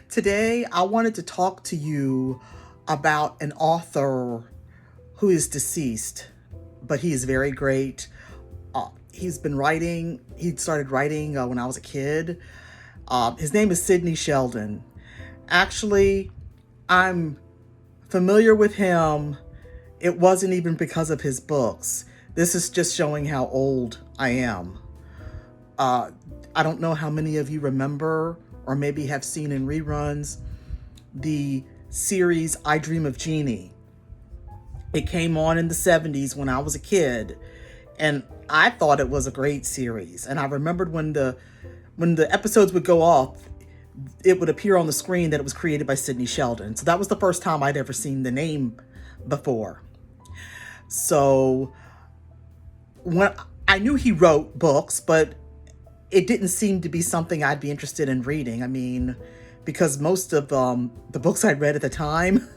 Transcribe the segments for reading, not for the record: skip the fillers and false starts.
Today, I wanted to talk to you about an author who is deceased, but he is very great. He started writing when I was a kid. His name is Sidney Sheldon. Actually, I'm familiar with him. It wasn't even because of his books. This is just showing how old I am. Uh, I don't know how many of you remember or maybe have seen in reruns the series I Dream of Jeannie. It came on in the 70s when I was a kid, and I thought it was a great series. And I remembered when the episodes would go off, it would appear on the screen that it was created by Sidney Sheldon. So that was the first time I'd ever seen the name before. So when I knew he wrote books, but it didn't seem to be something I'd be interested in reading. I mean, because most of the books I'd read at the time,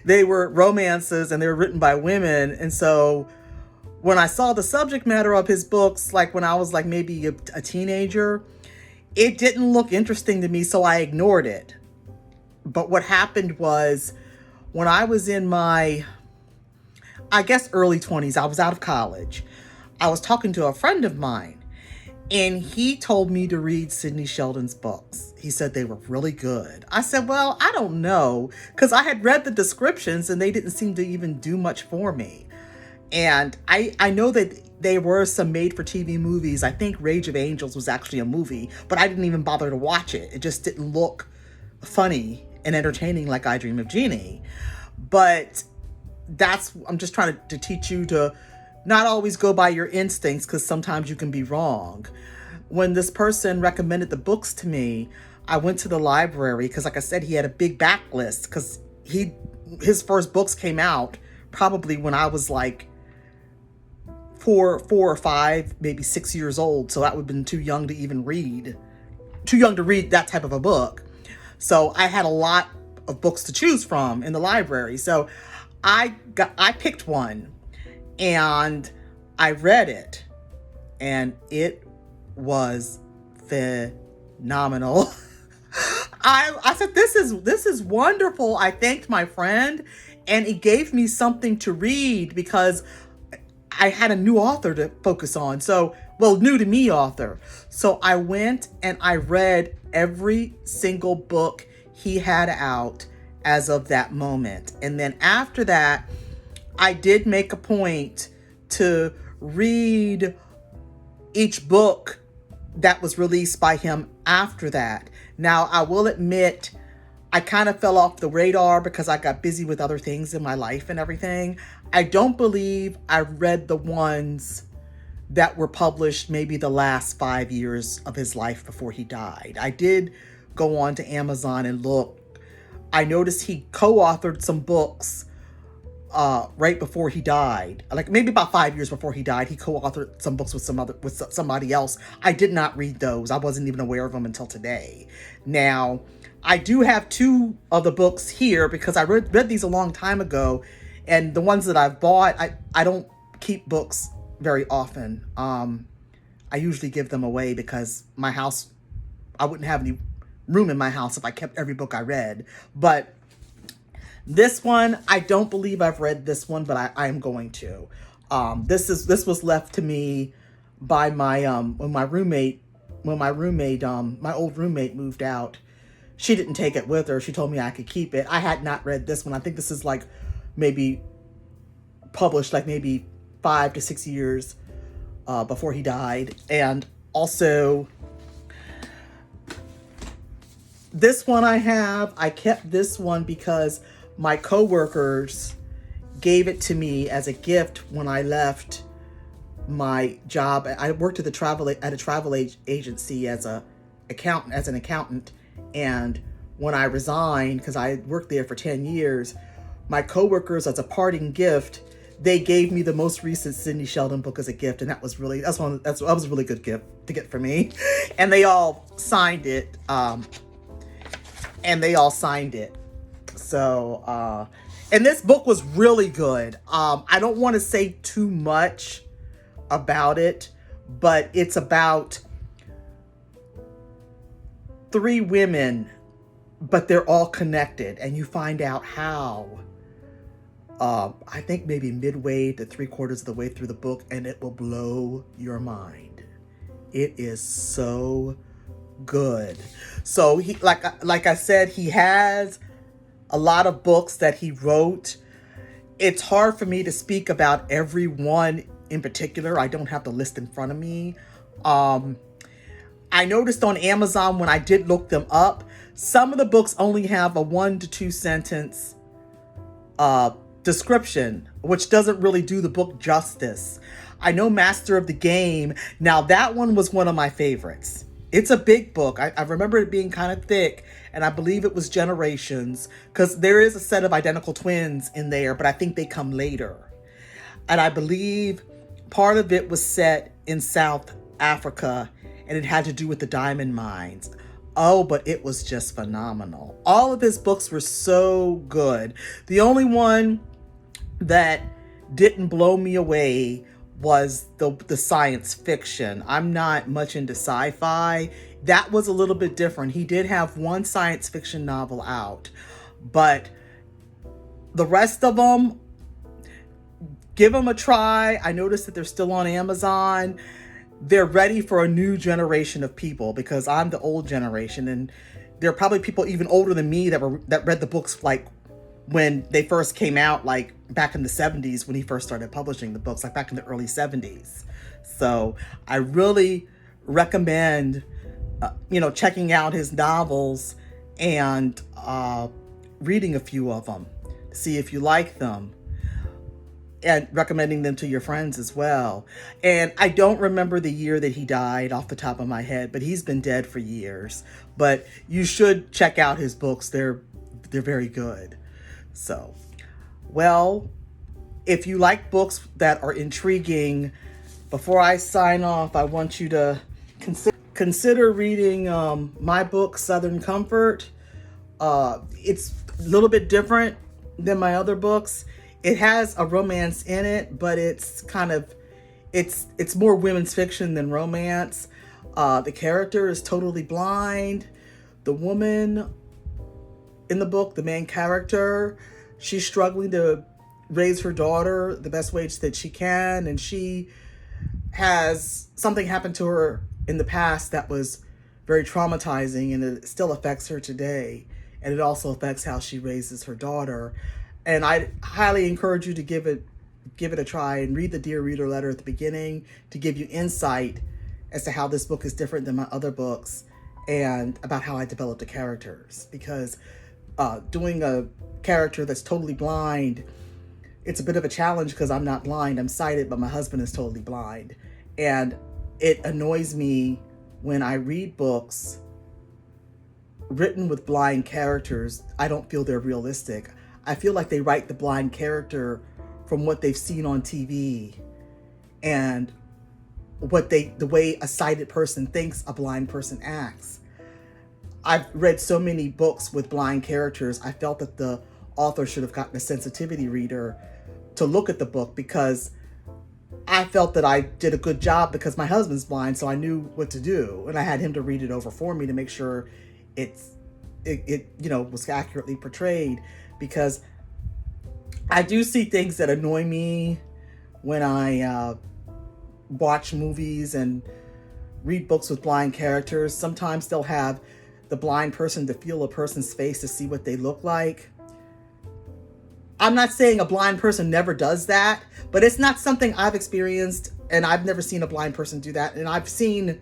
they were romances and they were written by women. And so when I saw the subject matter of his books, like when I was like maybe a teenager, it didn't look interesting to me, so I ignored it. But what happened was when I was in my, I guess, early 20s, I was out of college. I was talking to a friend of mine, and he told me to read Sidney Sheldon's books. He said they were really good. I said, well, I don't know, because I had read the descriptions and they didn't seem to even do much for me. And I know that there were some made-for-TV movies. I think Rage of Angels was actually a movie, but I didn't even bother to watch it. It just didn't look funny and entertaining like I Dream of Jeannie. But I'm just trying to teach you to not always go by your instincts, because sometimes you can be wrong. When this person recommended the books to me, I went to the library because, like I said, he had a big backlist, because his first books came out probably when I was like four or five, maybe 6 years old. So that would have been too young to read that type of a book. So I had a lot of books to choose from in the library. So I picked one and I read it, and it was phenomenal. I said, this is wonderful. I thanked my friend, and it gave me something to read because I had a new author to focus on. So, well, new to me author. So I went and I read every single book he had out as of that moment. And then after that, I did make a point to read each book that was released by him after that. Now, I will admit, I kind of fell off the radar because I got busy with other things in my life and everything. I don't believe I read the ones that were published maybe the last 5 years of his life before he died. I did go on to Amazon and look. I noticed he co-authored some books right before he died. Like maybe about 5 years before he died, he co-authored some books with somebody else. I did not read those. I wasn't even aware of them until today. Now, I do have two of the books here because I read these a long time ago, and the ones that I've bought, I don't keep books very often. I usually give them away because my house, I wouldn't have any room in my house if I kept every book I read. But this one, I don't believe I've read this one, but I am going to. This was left to me by my my old roommate moved out. She didn't take it with her. She told me I could keep it. I had not read this one. I think this is like maybe published like maybe 5 to 6 years before he died. And also, this one I kept this one because my coworkers gave it to me as a gift when I left my job. I worked at a travel agency as an accountant. And when I resigned, because I worked there for 10 years, my coworkers, as a parting gift, they gave me the most recent Sidney Sheldon book as a gift, and that was a really good gift to get for me. And they all signed it. So, and this book was really good. I don't want to say too much about it, but it's about 3 women but they're all connected, and you find out how, I think maybe midway to 3/4 of the way through the book, and it will blow your mind. It is so good. So he, like I said, he has a lot of books that he wrote. It's hard for me to speak about every one in particular. I don't have the list in front of me. I noticed on Amazon when I did look them up, some of the books only have a 1 to 2 sentence description, which doesn't really do the book justice. I know Master of the Game. Now that one was one of my favorites. It's a big book. I remember it being kind of thick, and I believe it was Generations, because there is a set of identical twins in there, but I think they come later. And I believe part of it was set in South Africa, and it had to do with the diamond mines. Oh, but it was just phenomenal. All of his books were so good. The only one that didn't blow me away was the science fiction. I'm not much into sci-fi. That was a little bit different. He did have one science fiction novel out, but the rest of them, give them a try. I noticed that they're still on Amazon. They're ready for a new generation of people, because I'm the old generation, and there are probably people even older than me that read the books like when they first came out, like back in the 70s when he first started publishing the books, like back in the early 70s. So I really recommend, checking out his novels and reading a few of them, see if you like them, and recommending them to your friends as well. And I don't remember the year that he died off the top of my head, but he's been dead for years. But you should check out his books. They're very good. So, well, if you like books that are intriguing, before I sign off, I want you to consider reading my book, Southern Comfort. It's a little bit different than my other books. It has a romance in it, but it's more women's fiction than romance. The character is totally blind. The woman in the book, the main character, she's struggling to raise her daughter the best way that she can, and she has something happen to her in the past that was very traumatizing, and it still affects her today, and it also affects how she raises her daughter. And I highly encourage you to give it a try and read the Dear Reader letter at the beginning to give you insight as to how this book is different than my other books, and about how I developed the characters. Because doing a character that's totally blind, it's a bit of a challenge, because I'm not blind, I'm sighted, but my husband is totally blind. And it annoys me when I read books written with blind characters. I don't feel they're realistic. I feel like they write the blind character from what they've seen on TV and the way a sighted person thinks a blind person acts. I've read so many books with blind characters. I felt that the author should have gotten a sensitivity reader to look at the book, because I felt that I did a good job, because my husband's blind, so I knew what to do, and I had him to read it over for me to make sure it was accurately portrayed. Because I do see things that annoy me when I watch movies and read books with blind characters. Sometimes they'll have the blind person to feel a person's face to see what they look like. I'm not saying a blind person never does that, but it's not something I've experienced, and I've never seen a blind person do that. And I've seen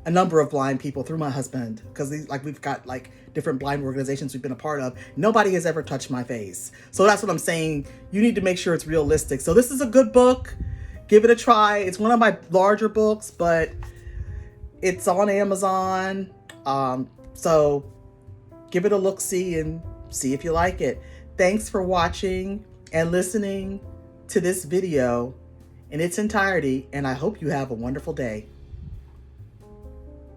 a number of blind people through my husband, because we've got different blind organizations we've been a part of. Nobody has ever touched my face. So that's what I'm saying. You need to make sure it's realistic. So this is a good book. Give it a try. It's one of my larger books, but it's on Amazon. So give it a look-see and see if you like it. Thanks for watching and listening to this video in its entirety, and I hope you have a wonderful day.